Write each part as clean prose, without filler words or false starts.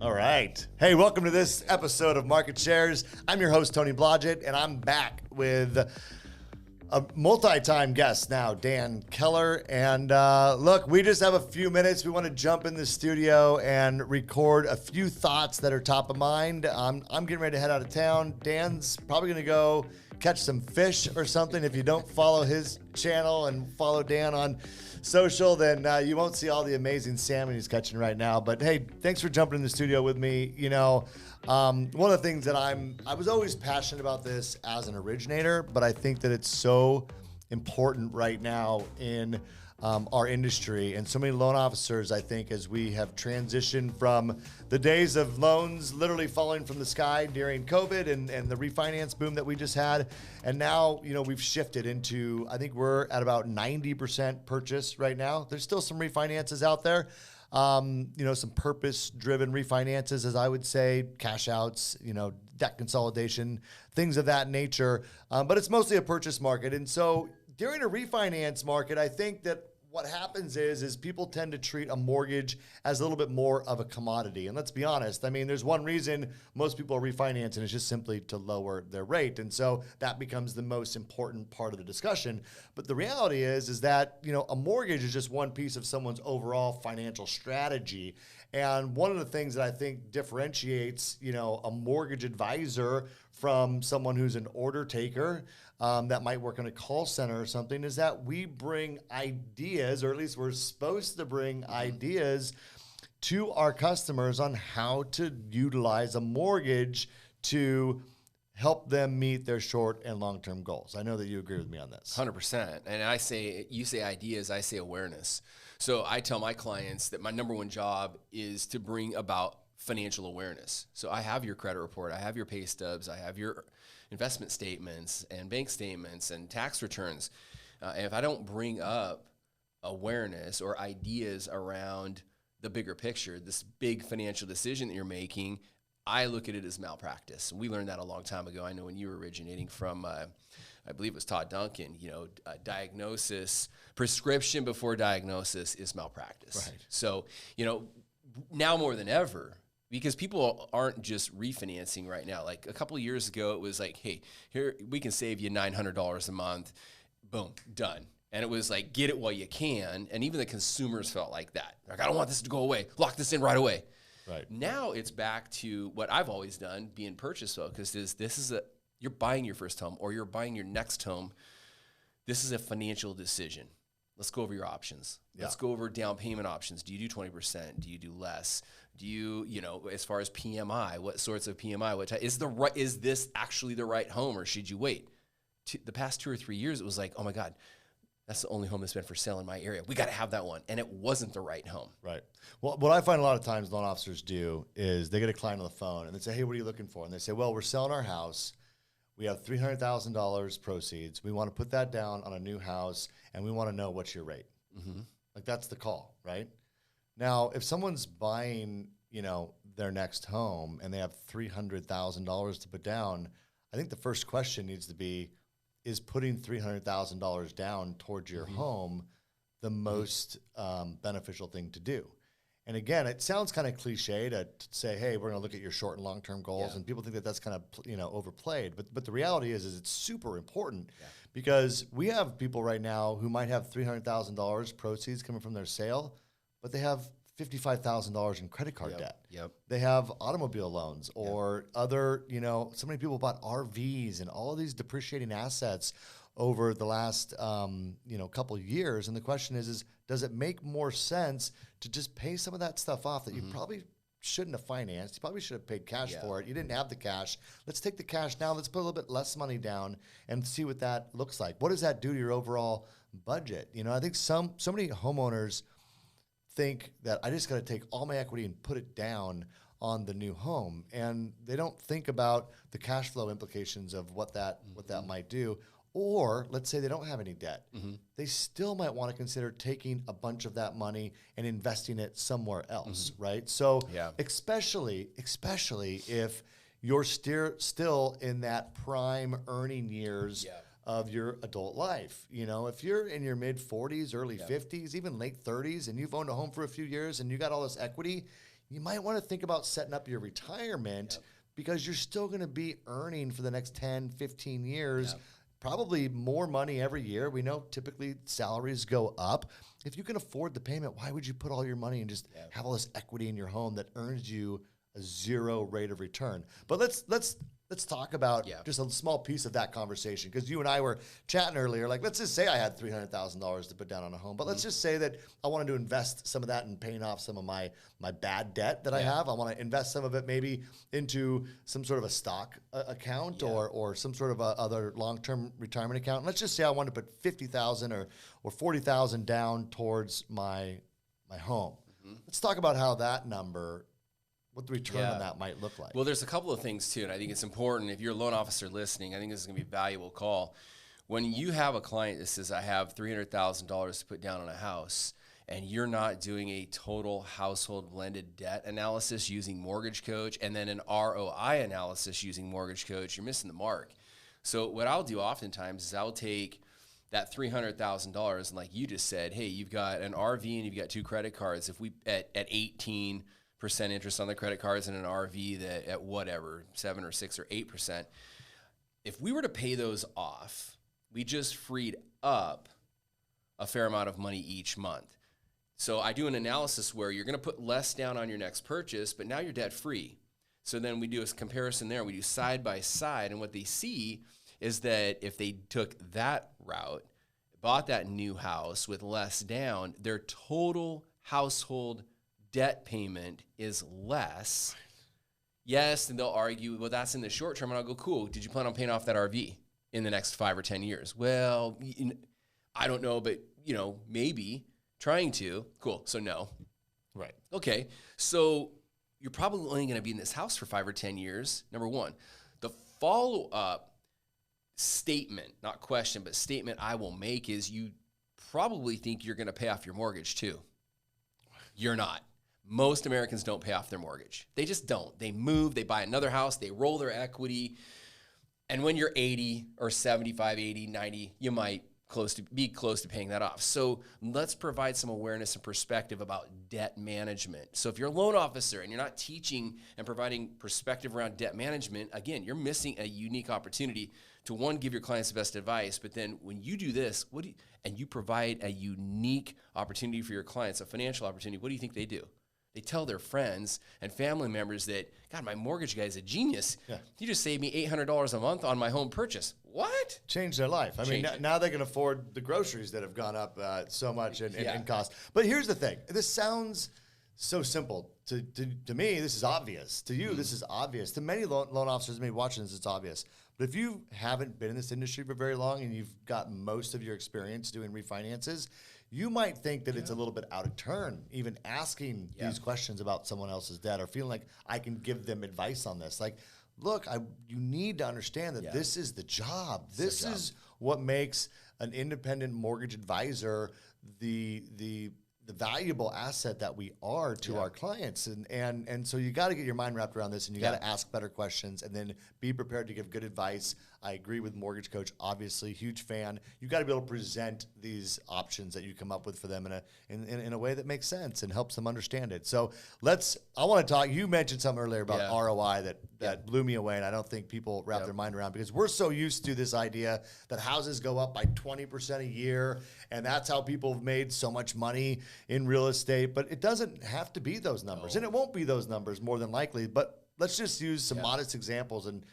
All right. Hey, welcome to this episode of Market Shares. I'm your host, Tony Blodgett, and I'm back with a multi-time guest now, Dan Keller. And look, we just have a few minutes. We want to jump in the studio and record a few thoughts that are top of mind. I'm getting ready to head out of town. Dan's probably going to go catch some fish or something. If you don't follow his channel and follow Dan on social, then you won't see all the amazing salmon he's catching right now. But hey, thanks for jumping in the studio with me. You know, one of the things that I was always passionate about this as an originator, but I think that it's so important right now in our industry, and so many loan officers, I think, as we have transitioned from the days of loans literally falling from the sky during COVID and the refinance boom that we just had. And now, you know, we've shifted into, I think we're at about 90% purchase right now. There's still some refinances out there. You know, some purpose-driven refinances, as I would say, cash outs, you know, debt consolidation, things of that nature. But it's mostly a purchase market. And so during a refinance market, I think that what happens is people tend to treat a mortgage as a little bit more of a commodity. And let's be honest, I mean, there's one reason most people are refinancing, it's just simply to lower their rate. And so that becomes the most important part of the discussion. But the reality is that, you know, a mortgage is just one piece of someone's overall financial strategy. And one of the things that I think differentiates, you know, a mortgage advisor from someone who's an order taker that might work in a call center or something is that we bring ideas, or at least we're supposed to bring ideas to our customers on how to utilize a mortgage to help them meet their short and long-term goals. I know that you agree with me on this. 100%. And you say ideas, I say awareness. So I tell my clients that my number one job is to bring about financial awareness. So I have your credit report, I have your pay stubs, I have your investment statements and bank statements and tax returns. And if I don't bring up awareness or ideas around the bigger picture, this big financial decision that you're making, I look at it as malpractice. And we learned that a long time ago. I know when you were originating from, I believe it was Todd Duncan, you know, prescription before diagnosis is malpractice. Right. So, you know, now more than ever, because people aren't just refinancing right now. Like a couple of years ago, it was like, hey, here, we can save you $900 a month. Boom, done. And it was like, get it while you can. And even the consumers felt like that. Like, I don't want this to go away. Lock this in right away. Right. Now it's back to what I've always done, being purchase focused, you're buying your first home or you're buying your next home. This is a financial decision. Let's go over your options. Yeah. Let's go over down payment options. Do you do 20%? Do you do less? Do you know, as far as PMI, what sorts of PMI, what type, is this actually the right home, or should you wait? The past 2 or 3 years, it was like, oh my God, that's the only home that's been for sale in my area. We got to have that one. And it wasn't the right home. Right. Well, what I find a lot of times loan officers do is they get a client on the phone and they say, hey, what are you looking for? And they say, well, we're selling our house. We have $300,000 proceeds. We want to put that down on a new house, and we want to know what's your rate. Mm-hmm. Like, that's the call, right? Now, if someone's buying, you know, their next home and they have $300,000 to put down, I think the first question needs to be, is putting $300,000 down towards your home the most beneficial thing to do? And again, it sounds kind of cliche to say, hey, we're going to look at your short and long-term goals. Yeah. And people think that that's kind of, you know, overplayed. But the reality is it's super important because we have people right now who might have $300,000 proceeds coming from their sale, but they have $55,000 in credit card debt. Yep. They have automobile loans or other, you know, so many people bought RVs and all of these depreciating assets over the last, you know, couple of years. And the question is does it make more sense to just pay some of that stuff off that you probably shouldn't have financed? You probably should have paid cash for it. You didn't have the cash. Let's take the cash now. Let's put a little bit less money down and see what that looks like. What does that do to your overall budget? You know, I think so many homeowners think that I just got to take all my equity and put it down on the new home, and they don't think about the cash flow implications of what that might do. Or let's say they don't have any debt. They still might want to consider taking a bunch of that money and investing it somewhere else, right? So especially if you're still in that prime earning years of your adult life. You know, if you're in your mid 40s, early 50s, even late 30s, and you've owned a home for a few years and you got all this equity, you might want to think about setting up your retirement because you're still going to be earning for the next 10, 15 years, probably more money every year. We know typically salaries go up. If you can afford the payment, why would you put all your money and just have all this equity in your home that earns you a zero rate of return? But let's talk about just a small piece of that conversation, because you and I were chatting earlier. Like, let's just say I had $300,000 to put down on a home, but let's just say that I wanted to invest some of that in paying off some of my bad debt that I have. I want to invest some of it maybe into some sort of a stock account or some sort of a other long-term retirement account. And let's just say I want to put 50,000 or 40,000 down towards my home. Let's talk about how that number, what the return on that might look like. Well, there's a couple of things too, and I think it's important. If you're a loan officer listening, I think this is going to be a valuable call. When you have a client that says, I have $300,000 to put down on a house, and you're not doing a total household blended debt analysis using Mortgage Coach and then an ROI analysis using Mortgage Coach, you're missing the mark. So what I'll do oftentimes is I'll take that $300,000 and, like you just said, hey, you've got an RV and you've got 2 credit cards. If we at 18% interest on the credit cards and an RV that at whatever, 7 or 6 or 8%, if we were to pay those off, we just freed up a fair amount of money each month. So I do an analysis where you're going to put less down on your next purchase, but now you're debt free. So then we do a comparison there. We do side by side, and what they see is that if they took that route, bought that new house with less down, their total household debt payment is less. Yes, and they'll argue, well, that's in the short term. And I'll go, cool. Did you plan on paying off that RV in the next 5 or 10 years? Well, I don't know, but maybe trying to. Cool. So no. Right. Okay. So you're probably only going to be in this house for 5 or 10 years. Number one. The follow-up statement, not question, but statement I will make is you probably think you're going to pay off your mortgage too. You're not. Most Americans don't pay off their mortgage. They just don't. They move, they buy another house, they roll their equity. And when you're 80 or 75, 80, 90, you might be close to paying that off. So let's provide some awareness and perspective about debt management. So if you're a loan officer and you're not teaching and providing perspective around debt management, again, you're missing a unique opportunity to, one, give your clients the best advice, but then when you do this, and you provide a unique opportunity for your clients, a financial opportunity, what do you think they do? They tell their friends and family members that, God, my mortgage guy is a genius. Yeah. He just saved me $800 a month on my home purchase. What? Changed their life. I mean, now they can afford the groceries that have gone up so much in cost. But here's the thing. This sounds so simple. To me, this is obvious. To you, this is obvious. To many loan officers maybe watching this, it's obvious. But if you haven't been in this industry for very long and you've got most of your experience doing refinances, you might think that it's a little bit out of turn, even asking these questions about someone else's debt or feeling like I can give them advice on this. Like, look, you need to understand that this is the job. This is what makes an independent mortgage advisor the valuable asset that we are to our clients. And so you got to get your mind wrapped around this, and you got to ask better questions and then be prepared to give good advice. I agree with Mortgage Coach, obviously, huge fan. You got to be able to present these options that you come up with for them in a way that makes sense and helps them understand it. So I want to talk, you mentioned something earlier about ROI that blew me away, and I don't think people wrap their mind around, because we're so used to this idea that houses go up by 20% a year, and that's how people have made so much money in real estate. But it doesn't have to be those numbers, and it won't be those numbers more than likely. But let's just use some modest examples and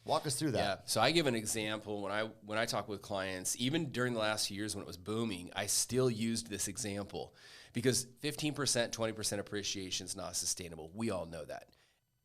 walk us through that. Yeah. So I give an example when I talk with clients, even during the last few years when it was booming, I still used this example because 15%, 20% appreciation is not sustainable. We all know that.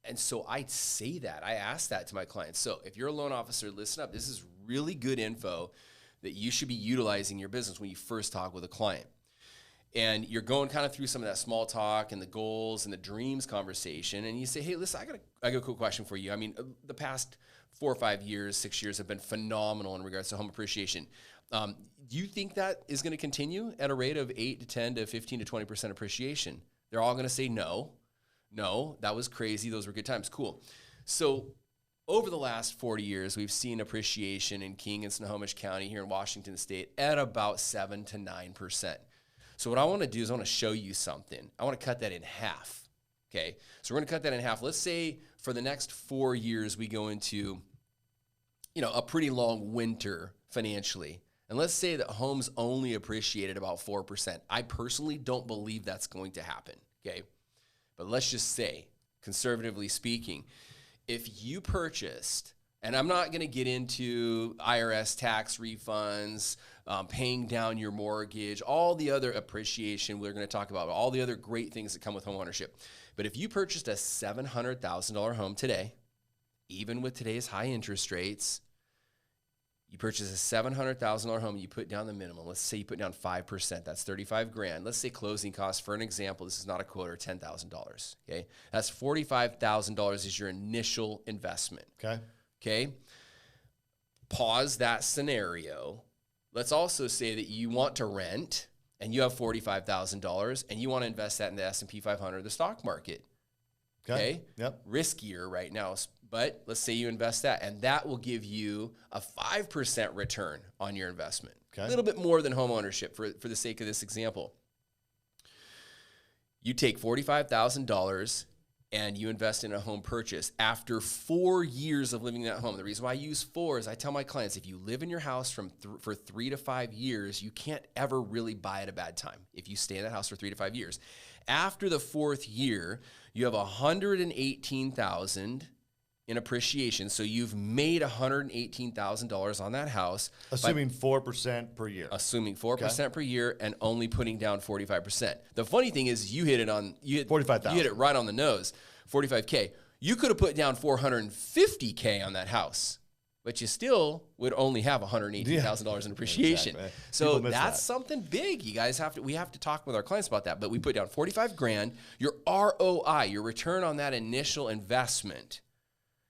And so I say that. I ask that to my clients. So if you're a loan officer, listen up. This is really good info that you should be utilizing in your business when you first talk with a client. And you're going kind of through some of that small talk and the goals and the dreams conversation. And you say, hey, listen, I got a cool question for you. I mean, the past 4 or 5 years, 6 years have been phenomenal in regards to home appreciation. Do you think that is going to continue at a rate of 8 to 10 to 15 to 20% appreciation? They're all going to say no. No, that was crazy. Those were good times. Cool. So over the last 40 years, we've seen appreciation in King and Snohomish County here in Washington State at about 7 to 9%. So what I want to do is I want to show you something. I want to cut that in half. Okay, so we're going to cut that in half. Let's say for the next 4 years, we go into, a pretty long winter financially. And let's say that homes only appreciated about 4%. I personally don't believe that's going to happen, okay? But let's just say, conservatively speaking, if you purchased, and I'm not going to get into IRS tax refunds, paying down your mortgage, all the other appreciation we're going to talk about, all the other great things that come with home ownership. But if you purchased a $700,000 home today, even with today's high interest rates, you purchase a $700,000 home, you put down the minimum. Let's say you put down 5%. That's $35,000. Let's say closing costs, for an example, this is not a quote, or $10,000. Okay, that's $45,000 is your initial investment. Okay. Pause that scenario. Let's also say that you want to rent and you have $45,000 and you want to invest that in the S&P 500, the stock market. Okay. Yep. Riskier right now, but let's say you invest that, and that will give you a 5% return on your investment. Okay. A little bit more than home ownership for the sake of this example. You take $45,000 and you invest in a home purchase. After 4 years of living in that home, the reason why I use 4 is I tell my clients, if you live in your house for 3 to 5 years, you can't ever really buy at a bad time if you stay in that house for 3 to 5 years. After the 4th year, you have $118,000 in appreciation. So you've made $118,000 on that house. Assuming 4% per year. Assuming 4% per year and only putting down 45%. The funny thing is you hit it 45,000. You hit it right on the nose. 45K. You could have put down $450K on that house, but you still would only have $118,000 in appreciation. Exactly. So that's something big. You guys we have to talk with our clients about that. But we put down $45,000. Your ROI, your return on that initial investment,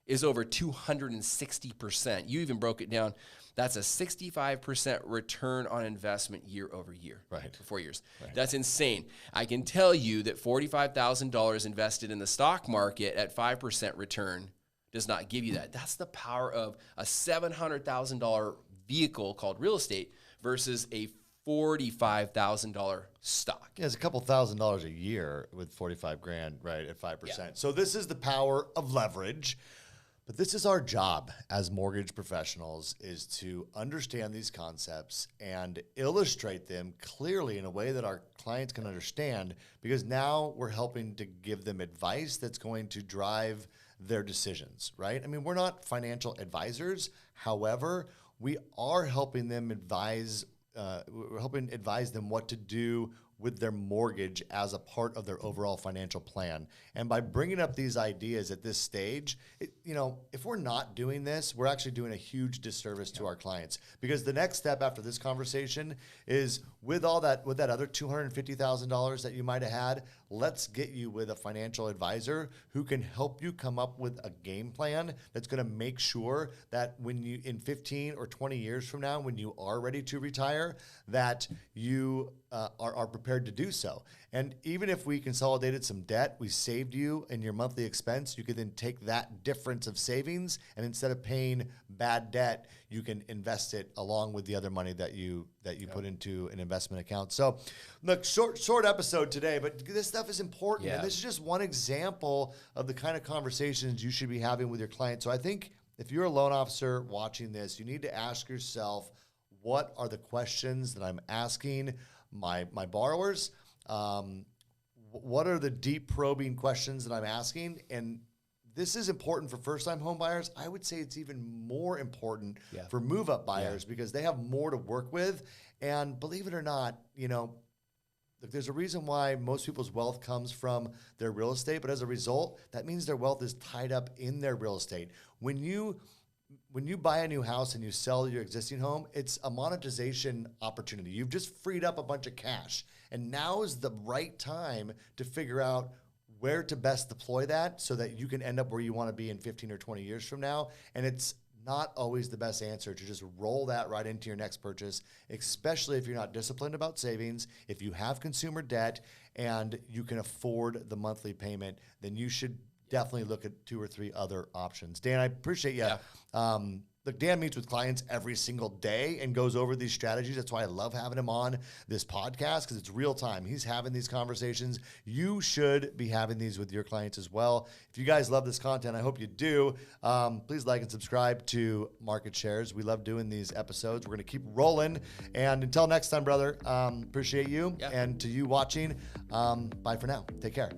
is over 260%. You even broke it down. That's a 65% return on investment year over year. Right. For 4 years. Right. That's insane. I can tell you that $45,000 invested in the stock market at 5% return does not give you that. That's the power of a $700,000 vehicle called real estate versus a $45,000 stock. Yeah, it's a couple $1,000s a year with $45,000, right, at 5%. Yeah. So this is the power of leverage. But this is our job as mortgage professionals, is to understand these concepts and illustrate them clearly in a way that our clients can understand, because now we're helping to give them advice that's going to drive their decisions, right? I mean, we're not financial advisors. However, we are helping them advise them what to do with their mortgage as a part of their overall financial plan. And by bringing up these ideas at this stage, if we're not doing this, we're actually doing a huge disservice to our clients, because the next step after this conversation is with that other $250,000 that you might have had, let's get you with a financial advisor who can help you come up with a game plan that's going to make sure that when you, in 15 or 20 years from now, when you are ready to retire, that you are prepared to do so. And even if we consolidated some debt, we saved you in your monthly expense, you could then take that difference of savings, and instead of paying bad debt, you can invest it along with the other money that you put into an investment account. So look, short episode today, but this stuff is important. Yeah. And this is just one example of the kind of conversations you should be having with your clients. So I think if you're a loan officer watching this, you need to ask yourself, what are the questions that I'm asking my borrowers? What are the deep probing questions that I'm asking? And this is important for first-time home buyers. I would say it's even more important for move-up buyers because they have more to work with. And believe it or not, there's a reason why most people's wealth comes from their real estate, but as a result, that means their wealth is tied up in their real estate. When you buy a new house and you sell your existing home, it's a monetization opportunity. You've just freed up a bunch of cash. And now is the right time to figure out where to best deploy that so that you can end up where you want to be in 15 or 20 years from now. And it's not always the best answer to just roll that right into your next purchase, especially if you're not disciplined about savings. If you have consumer debt and you can afford the monthly payment, then you should definitely look at 2 or 3 other options. Dan, I appreciate you. Yeah. Look, Dan meets with clients every single day and goes over these strategies. That's why I love having him on this podcast, because it's real time. He's having these conversations. You should be having these with your clients as well. If you guys love this content, I hope you do. Please like and subscribe to Market Shares. We love doing these episodes. We're going to keep rolling. And until next time, brother, appreciate you. Yeah. And to you watching, bye for now. Take care.